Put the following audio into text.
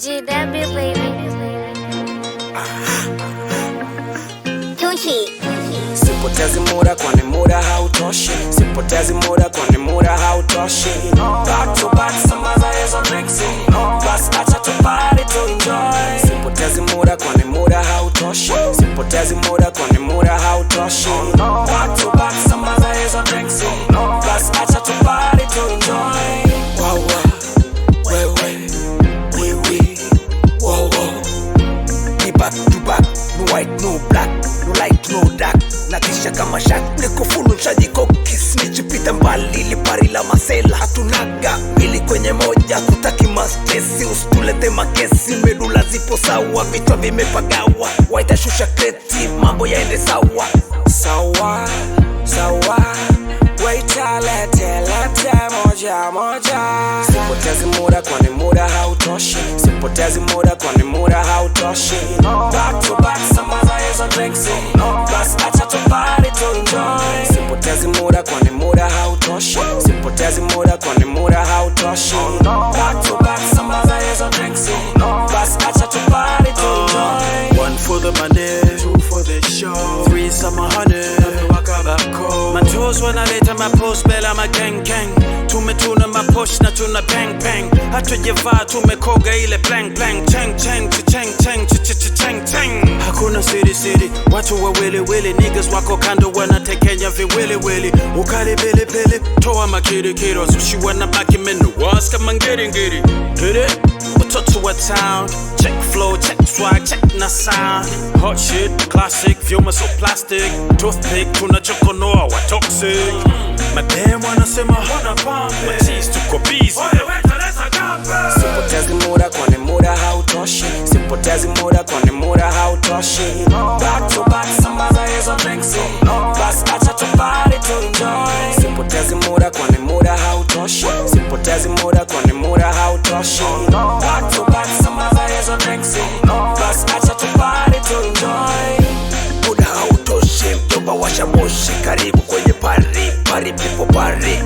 GW baby. Tunchi. Sipotezi muda kwani muda hautoshi. Sipotezi muda kwani muda hautoshi. Back to back sambaza hizo drinks. Plus acha tu party to enjoy. Sipotezi muda kwani muda hautoshi. Sipotezi muda kwani muda hautoshi. Back to back sambaza hizo drinks. Plus acha tu party to enjoy. Wow wow, wewe, we, wow wow. Be back to back, no white no black, no light no dark. Natisha kama shark, niko fulu nshajiko kiss. Nijipita mbali lipari la masela. Hatunaga pili kwenye moja, tutaki mastresi. Usitulete makesi, medula zipo sawa, vichwa vimepagawa. Waita shusha kreti, mambo yaende sawa. Sawa, sawa. Waita lete moja moja. Sipotezi muda kwani muda hautoshi. Sipotezi muda kwani muda hautoshi. Back to back sambaza hizo drinks. Plus acha tu party to enjoy. Sipotezi muda kwani muda hautoshi. Sipotezi muda kwani muda hautoshi. Back to back sambaza hizo drinks. Plus acha tu party to enjoy. One for the money, two for the show, three summer honey. My toes when I later my post bell I'm a gang gang. Tumetuna maposh na tuna bang bang. Hatujevaa tumekoga ile blank blank. Chang chang chang chang chang chang. Hakuna city city, watu wa willy willy. Niggas wako kando wanatekenya viwili wili. Ukali bili bili, toa makiri kiro. So she wanna back him in the walls, come and get it. Get it? Watoto wa town, check flow, check swag, check na sound. Hot shit, classic, vyuma so plastic. Toothpick, tunachokonoa wa toxic. Madam wanasema wana pump, machizi tuko busy. Sipotezi muda kwani muda hautoshi. Sipotezi muda kwani muda hautoshi. Back to back sambaza hizo drinks. Plus acha tu party to enjoy. Sipotezi muda kwani muda hautoshi. Sipotezi muda kwani muda hautoshi. Back to back sambaza hizo drinks. Plus acha tu party to enjoy. Muda hautoshi, mjomba washa moshi. Karibu kwenye party, party people party.